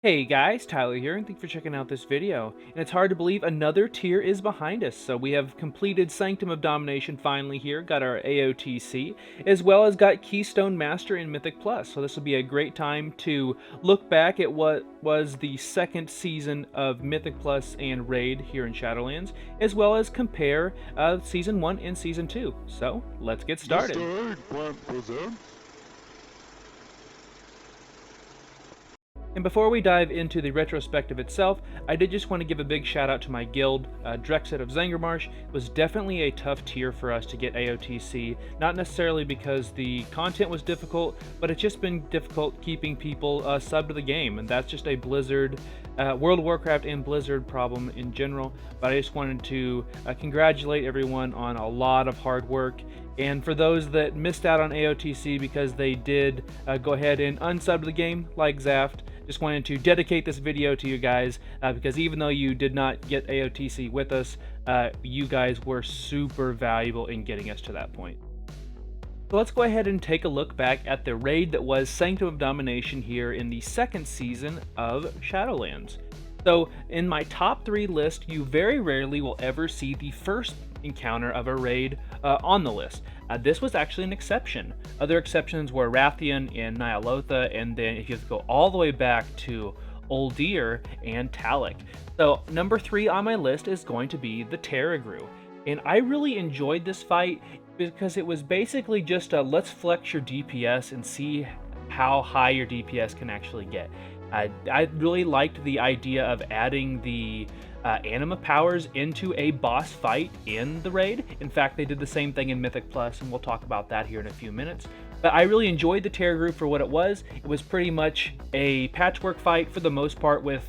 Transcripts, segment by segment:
Hey guys, Tyler here, and thanks for checking out this video. And it's hard to believe another tier is behind us. So we have completed Sanctum of Domination finally here, got our AOTC, as well as got Keystone Master in Mythic Plus. So this will be a great time to look back at what was the second season of Mythic Plus and Raid here in Shadowlands, as well as compare Season 1 and Season 2. So let's get started. Mr. Eggplant presents. And before we dive into the retrospective itself, I did just want to give a big shout out to my guild. Drexit of Zangarmarsh was definitely a tough tier for us to get AOTC, not necessarily because the content was difficult, but it's just been difficult keeping people sub to the game, and that's just a Blizzard, World of Warcraft and Blizzard problem in general. But I just wanted to congratulate everyone on a lot of hard work. And for those that missed out on AOTC because they did go ahead and unsub the game, like Zaft, just wanted to dedicate this video to you guys because even though you did not get AOTC with us, you guys were super valuable in getting us to that point. So let's go ahead and take a look back at the raid that was Sanctum of Domination here in the second season of Shadowlands. So in my top 3 list, you very rarely will ever see the first encounter of a raid on the list. This was actually an exception. Other exceptions were Rathian and Nyalotha, and then if you go all the way back to Uldir and Talik. So number 3 on my list is going to be the Terragru. And I really enjoyed this fight because it was basically just a let's flex your DPS and see how high your DPS can actually get. I really liked the idea of adding the Anima powers into a boss fight in the raid. In fact, they did the same thing in Mythic Plus, and we'll talk about that here in a few minutes. But I really enjoyed the Terragru for what it was. It was pretty much a patchwork fight for the most part with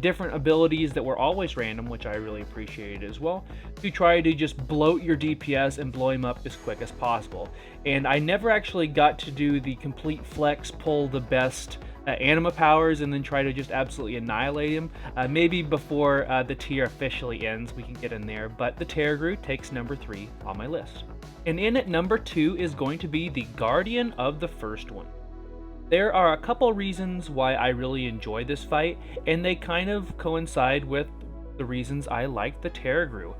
different abilities that were always random, which I really appreciated as well, to try to just bloat your DPS and blow him up as quick as possible. And I never actually got to do the complete flex, pull the best Anima powers and then try to just absolutely annihilate him. Maybe before the tier officially ends we can get in there, but the Terragru takes number 3 on my list. And in at number 2 is going to be the Guardian of the First One. There are a couple reasons why I really enjoy this fight, and they kind of coincide with the reasons I like the Terragru.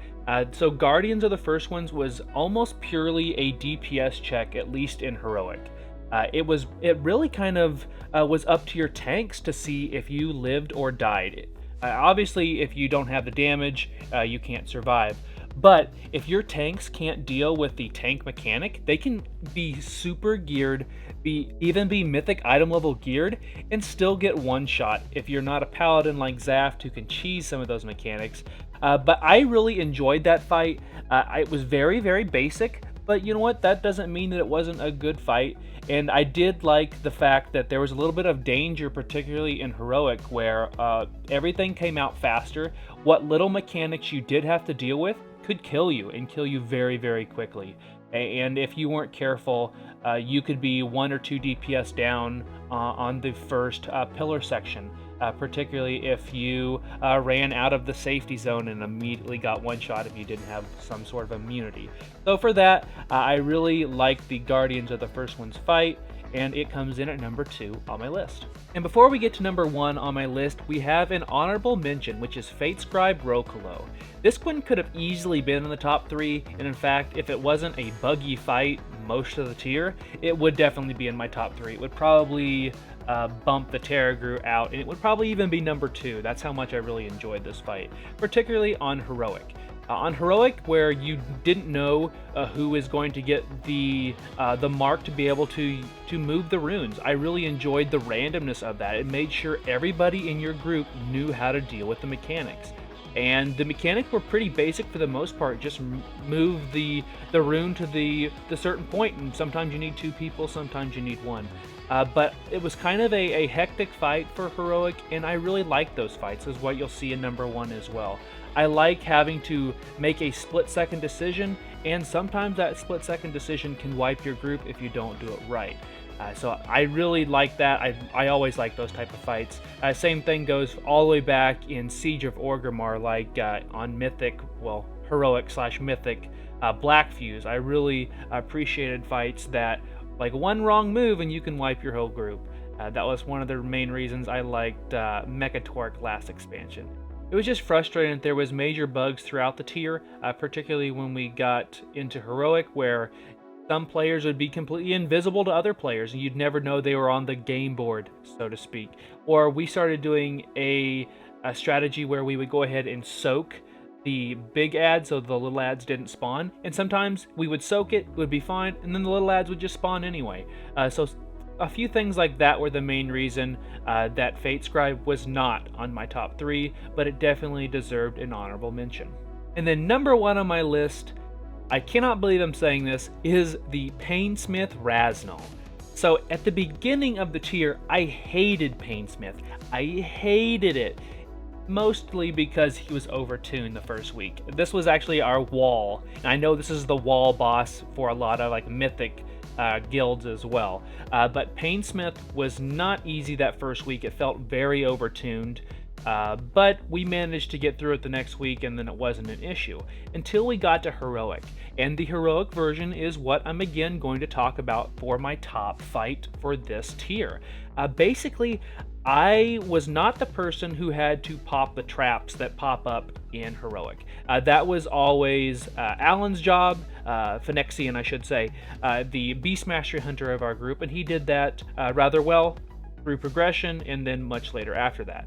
So Guardians of the First Ones was almost purely a DPS check, at least in Heroic. It really kind of was up to your tanks to see if you lived or died. Obviously, if you don't have the damage, you can't survive. But if your tanks can't deal with the tank mechanic, they can be super geared, even be mythic item level geared, and still get one shot if you're not a paladin like Zaft who can cheese some of those mechanics. But I really enjoyed that fight. It was very, very basic, but you know what? That doesn't mean that it wasn't a good fight. And I did like the fact that there was a little bit of danger, particularly in Heroic, where everything came out faster. What little mechanics you did have to deal with could kill you, and kill you very, very quickly. And if you weren't careful, you could be 1 or 2 DPS down on the first pillar section, particularly if you ran out of the safety zone and immediately got one shot if you didn't have some sort of immunity. So for that, I really like the Guardians of the First One's fight, and it comes in at number 2 on my list. And before we get to number 1 on my list, we have an honorable mention, which is Fatescribe Rokolo. This one could have easily been in the top 3, and in fact, if it wasn't a buggy fight most of the tier, it would definitely be in my top 3. It would probably bump the Terragru out, and it would probably even be number 2. That's how much I really enjoyed this fight, particularly on Heroic. On Heroic, where you didn't know who is going to get the mark to be able to move the runes, I really enjoyed the randomness of that. It made sure everybody in your group knew how to deal with the mechanics. And the mechanics were pretty basic for the most part. Just move the rune to the certain point, and sometimes you need 2 people, sometimes you need 1. But it was kind of a hectic fight for Heroic, and I really like those fights, is what you'll see in number 1 as well. I like having to make a split-second decision, and sometimes that split-second decision can wipe your group if you don't do it right. So I really like that. I always like those type of fights. Same thing goes all the way back in Siege of Orgrimmar, like on Mythic, well, Heroic/Mythic Black Fuse. I really appreciated fights that, like, one wrong move and you can wipe your whole group. That was one of the main reasons I liked Mechatork last expansion. It was just frustrating that there was major bugs throughout the tier, particularly when we got into Heroic, where some players would be completely invisible to other players, and you'd never know they were on the game board, so to speak. Or we started doing a strategy where we would go ahead and soak the big ads so the little ads didn't spawn, and sometimes we would soak it would be fine, and then the little ads would just spawn anyway. So a few things like that were the main reason that Fate Scribe was not on my top 3, but it definitely deserved an honorable mention. And then number 1 on my list, I cannot believe I'm saying this, is the Painsmith Raznal. So at the beginning of the tier, I hated Painsmith. I hated it. Mostly because he was overtuned the first week. This was actually our wall, and I know this is the wall boss for a lot of like mythic guilds as well. But Painsmith was not easy that first week. It felt very overtuned. But we managed to get through it the next week, and then it wasn't an issue until we got to Heroic. And the Heroic version is what I'm again going to talk about for my top fight for this tier. Basically, I was not the person who had to pop the traps that pop up in Heroic. That was always Alan's job, Phoenician I should say, the Beast Mastery Hunter of our group, and he did that rather well through progression and then much later after that.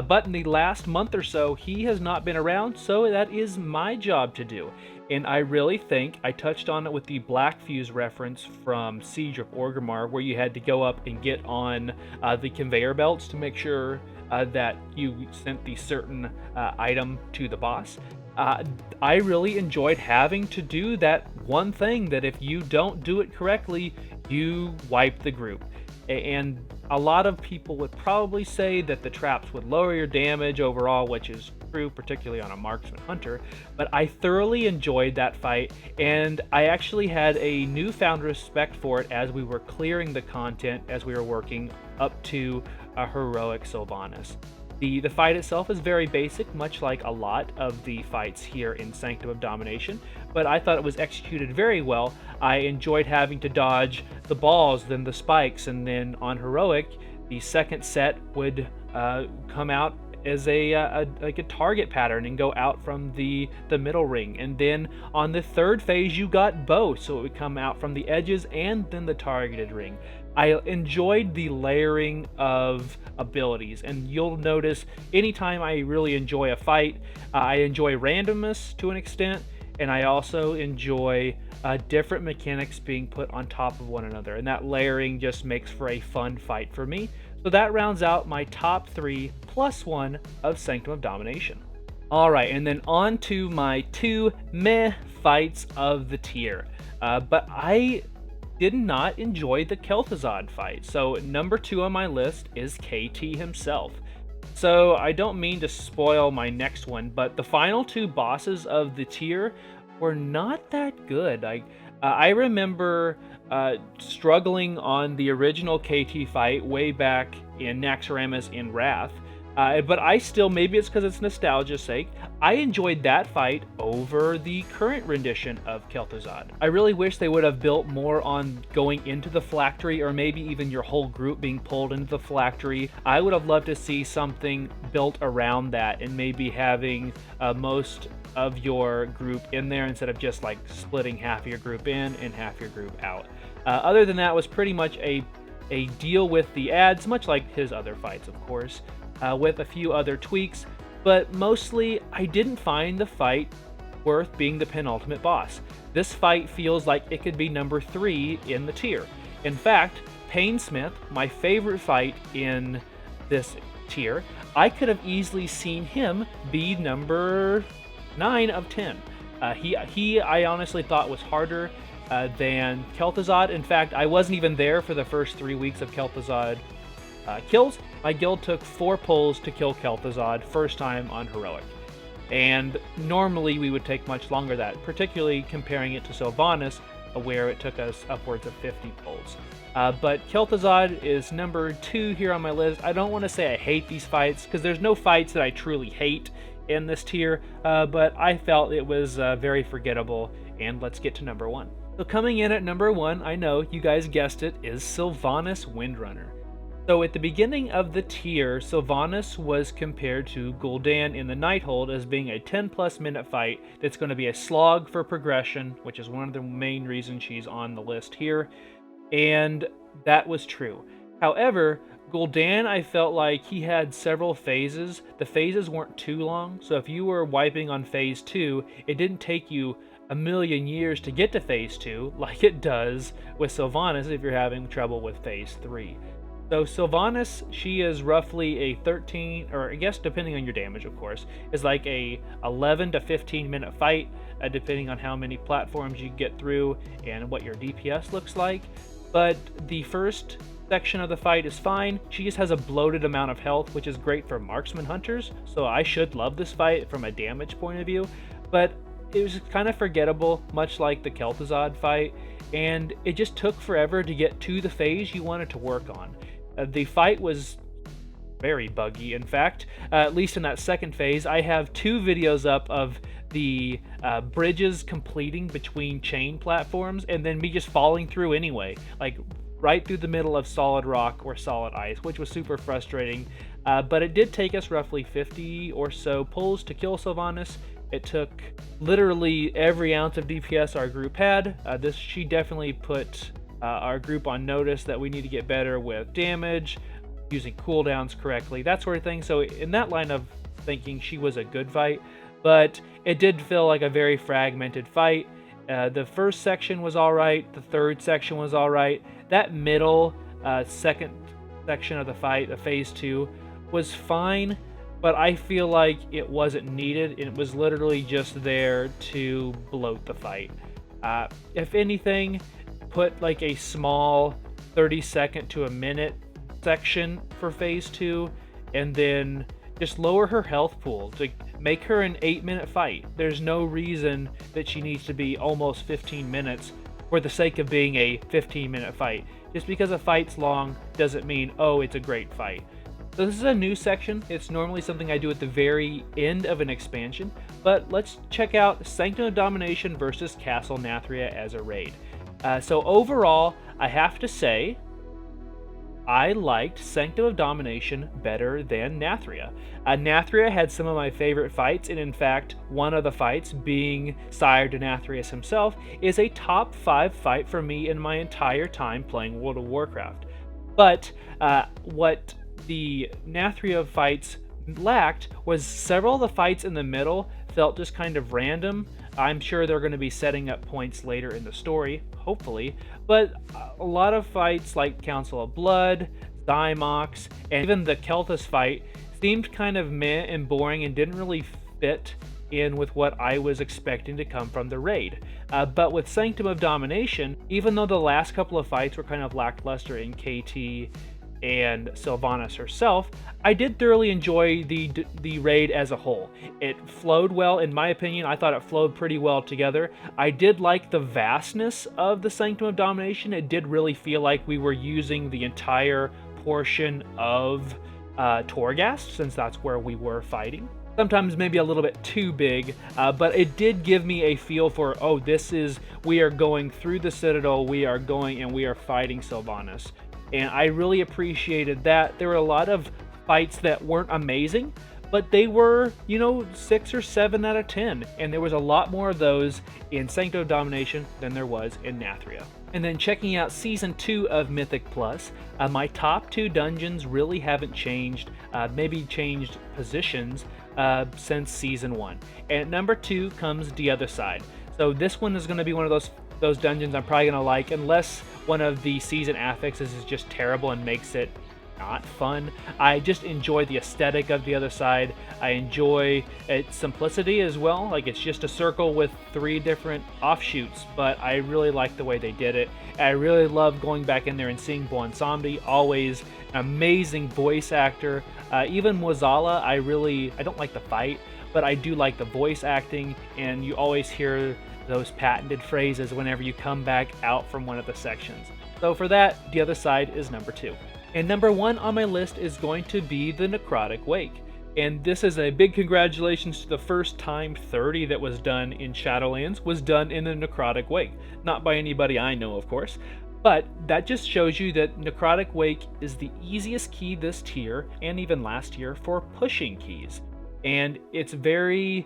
But in the last month or so, he has not been around, so that is my job to do. And I really think I touched on it with the Black Fuse reference from Siege of Orgrimmar, where you had to go up and get on the conveyor belts to make sure that you sent the certain item to the boss. I really enjoyed having to do that one thing that if you don't do it correctly, you wipe the group. And a lot of people would probably say that the traps would lower your damage overall, which is true, particularly on a marksman hunter, but I thoroughly enjoyed that fight, and I actually had a newfound respect for it as we were clearing the content as we were working up to a Heroic Sylvanas. The fight itself is very basic, much like a lot of the fights here in Sanctum of Domination, but I thought it was executed very well. I enjoyed having to dodge the balls, then the spikes, and then on Heroic, the second set would come out as like a target pattern and go out from the middle ring, and then on the third phase you got both, so it would come out from the edges and then the targeted ring. I enjoyed the layering of abilities, and you'll notice anytime I really enjoy a fight, I enjoy randomness to an extent, and I also enjoy different mechanics being put on top of one another, and that layering just makes for a fun fight for me. So that rounds out my top 3 plus 1 of Sanctum of Domination. Alright, and then on to my 2 meh fights of the tier. But I did not enjoy the Kel'Thuzad fight. So number 2 on my list is KT himself. So I don't mean to spoil my next one, but the final 2 bosses of the tier were not that good. I remember struggling on the original KT fight way back in Naxxramas in Wrath, but I still, maybe it's because it's nostalgia's sake, I enjoyed that fight over the current rendition of Kel'Thuzad. I really wish they would have built more on going into the phylactery, or maybe even your whole group being pulled into the phylactery. I would have loved to see something built around that, and maybe having most of your group in there instead of just like splitting half of your group in and half your group out. Other than that, was pretty much a deal with the ads, much like his other fights, of course, with a few other tweaks, but mostly I didn't find the fight worth being the penultimate boss. This fight feels like it could be number 3 in the tier. In fact, Painsmith, my favorite fight in this tier, I could have easily seen him be number 9 of 10. He I honestly thought was harder than Kel'Thuzad. In fact, I wasn't even there for the first 3 weeks of Kel'Thuzad kills. My guild took 4 pulls to kill Kel'Thuzad first time on Heroic. And normally we would take much longer than that, particularly comparing it to Sylvanas, where it took us upwards of 50 pulls. But Kel'Thuzad is number 2 here on my list. I don't want to say I hate these fights, because there's no fights that I truly hate in this tier, but I felt it was very forgettable, and let's get to number 1. So coming in at number 1, I know, you guys guessed it, is Sylvanas Windrunner. So at the beginning of the tier, Sylvanas was compared to Gul'dan in the Nighthold as being a 10 plus minute fight that's going to be a slog for progression, which is one of the main reasons she's on the list here, and that was true. However, Gul'dan, I felt like he had several phases. The phases weren't too long, so if you were wiping on phase 2, it didn't take you a million years to get to phase 2, like it does with Sylvanas if you're having trouble with phase 3. So Sylvanas, she is roughly a 13, or I guess depending on your damage, of course, is like a 11 to 15 minute fight, depending on how many platforms you get through and what your DPS looks like. But the first section of the fight is fine. She just has a bloated amount of health, which is great for marksman hunters, so I should love this fight from a damage point of view. But it was kind of forgettable, much like the Kel'Thuzad fight, and it just took forever to get to the phase you wanted to work on. The fight was very buggy. In fact, at least in that second phase, I have 2 videos up of the bridges completing between chain platforms and then me just falling through anyway, like right through the middle of solid rock or solid ice, which was super frustrating. But it did take us roughly 50 or so pulls to kill Sylvanas. It took literally every ounce of DPS our group had. She definitely put our group on notice that we need to get better with damage, using cooldowns correctly, that sort of thing. So in that line of thinking, she was a good fight, but it did feel like a very fragmented fight. The first section was alright, the third section was alright. That middle second section of the fight, the phase 2, was fine, but I feel like it wasn't needed. It was literally just there to bloat the fight. If anything, put like a small 30-second to a minute section for phase 2, and then just lower her health pool to make her an 8-minute fight. There's no reason that she needs to be almost 15 minutes for the sake of being a 15-minute fight. Just because a fight's long doesn't mean, oh, it's a great fight. So this is a new section. It's normally something I do at the very end of an expansion, but let's check out Sanctum of Domination versus Castle Nathria as a raid. So overall, I have to say, I liked Sanctum of Domination better than Nathria. Nathria had some of my favorite fights, and in fact, one of the fights, being Sire to Nathrius himself, is a top 5 fight for me in my entire time playing World of Warcraft. But what the Nathria fights lacked was several of the fights in the middle felt just kind of random. I'm sure they're going to be setting up points later in the story, hopefully, but a lot of fights like Council of Blood, Zymox, and even the Kel'Thus fight seemed kind of meh and boring and didn't really fit in with what I was expecting to come from the raid. But with Sanctum of Domination, even though the last couple of fights were kind of lackluster in KT and Sylvanas herself, I did thoroughly enjoy the raid as a whole. It flowed well, in my opinion. I thought it flowed pretty well together. I did like the vastness of the Sanctum of Domination. It did really feel like we were using the entire portion of Torghast, since that's where we were fighting. Sometimes maybe a little bit too big, but it did give me a feel for, oh, we are going through the Citadel, we are fighting Sylvanas. And I really appreciated that. There were a lot of fights that weren't amazing, but they were, 6 or 7 out of 10. And there was a lot more of those in Sanctum of Domination than there was in Nathria. And then checking out Season 2 of Mythic Plus, my top 2 dungeons really haven't changed, maybe changed positions since Season 1. And at number 2 comes The Other Side. So this one is going to be one of those dungeons I'm probably going to like, unless one of the season affixes is just terrible and makes it not fun. I just enjoy the aesthetic of The Other Side. I enjoy its simplicity as well. Like, it's just a circle with 3 different offshoots, but I really like the way they did it. I really love going back in there and seeing Bwonsamdi, always an amazing voice actor. Even Mwazala, I don't like the fight, but I do like the voice acting, and you always hear those patented phrases whenever you come back out from one of the sections. So for that, The Other Side is number 2. And number 1 on my list is going to be the Necrotic Wake. And this is a big congratulations to the first time 30 that was done in Shadowlands was done in the Necrotic Wake. Not by anybody I know, of course. But that just shows you that Necrotic Wake is the easiest key this tier, and even last tier, for pushing keys. And it's very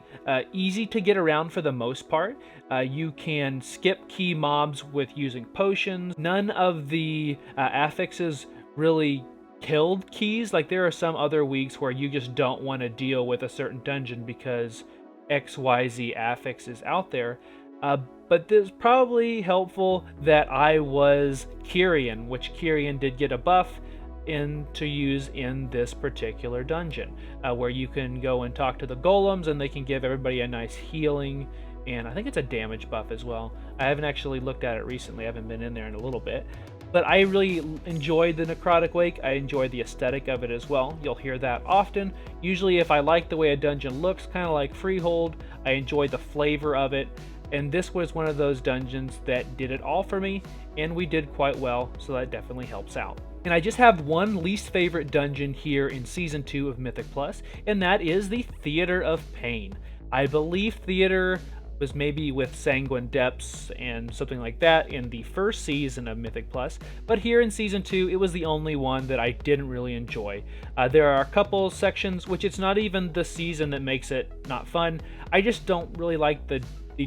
easy to get around for the most part. You can skip key mobs with using potions. None of the affixes really killed keys. Like, there are some other weeks where you just don't want to deal with a certain dungeon because XYZ affix is out there. But it's probably helpful that I was Kyrian, which Kyrian did get a buff to use in this particular dungeon, where you can go and talk to the golems and they can give everybody a nice healing, and I think it's a damage buff as well. I haven't actually looked at it recently, I haven't been in there in a little bit, but I really enjoyed the Necrotic Wake. I enjoyed the aesthetic of it as well. You'll hear that often. Usually if I like the way a dungeon looks, kind of like Freehold, I enjoy the flavor of it. And this was one of those dungeons that did it all for me, and we did quite well, so that definitely helps out. And I just have one least favorite dungeon here in Season 2 of Mythic Plus, and that is the Theater of Pain. I believe Theater was maybe with Sanguine Depths and something like that in the first season of Mythic Plus, but here in Season 2, it was the only one that I didn't really enjoy. There are a couple sections, which it's not even the season that makes it not fun. I just don't really like the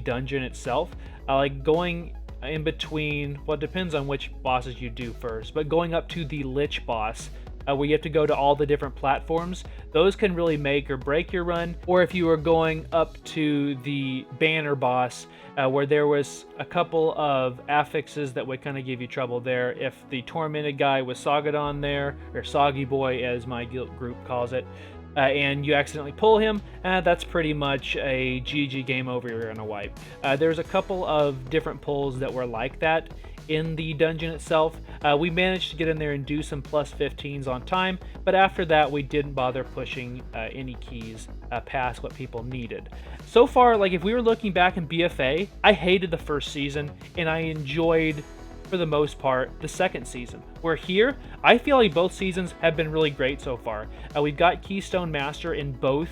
dungeon itself. I like going in between, well, it depends on which bosses you do first, but going up to the Lich boss, where you have to go to all the different platforms, those can really make or break your run. Or if you are going up to the Banner boss, where there was a couple of affixes that would kind of give you trouble there. If the Tormented guy was Sagadon there, or Soggy Boy as my guild group calls it, and you accidentally pull him, that's pretty much a GG game over, you're gonna wipe. There's a couple of different pulls that were like that in the dungeon itself. We managed to get in there and do some plus 15s on time, but after that we didn't bother pushing any keys past what people needed. So far, like, if we were looking back in BFA, I hated the first season, and I enjoyed, for the most part, the second season. Where here, I feel like both seasons have been really great so far. We've got Keystone Master in both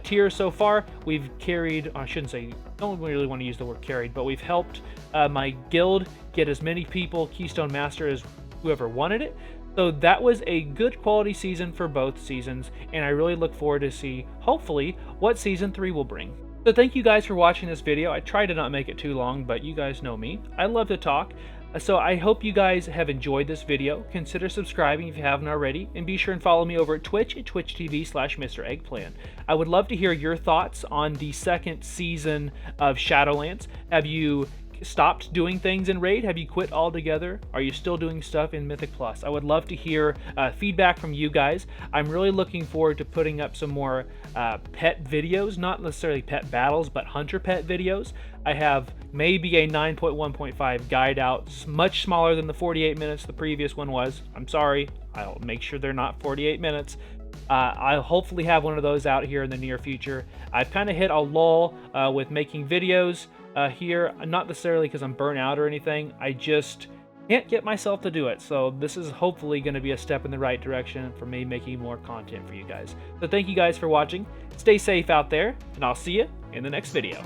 tiers so far. We've carried, I shouldn't say, don't really want to use the word carried, but we've helped my guild get as many people Keystone Master as whoever wanted it. So that was a good quality season for both seasons, and I really look forward to see, hopefully, what Season 3 will bring. So thank you guys for watching this video. I try to not make it too long, but you guys know me. I love to talk. So I hope you guys have enjoyed this video. Consider subscribing if you haven't already, and be sure and follow me over at Twitch at twitch.tv/MrEggplant. I would love to hear your thoughts on the second season of Shadowlands. Have you stopped doing things in Raid? Have you quit altogether? Are you still doing stuff in Mythic Plus? I would love to hear feedback from you guys. I'm really looking forward to putting up some more pet videos, not necessarily pet battles, but hunter pet videos. I have maybe a 9.1.5 guide out, much smaller than the 48 minutes the previous one was. I'm sorry, I'll make sure they're not 48 minutes. I'll hopefully have one of those out here in the near future. I've kind of hit a lull with making videos here, not necessarily because I'm burnt out or anything. I just can't get myself to do it. So this is hopefully going to be a step in the right direction for me making more content for you guys. So thank you guys for watching. Stay safe out there, and I'll see you in the next video.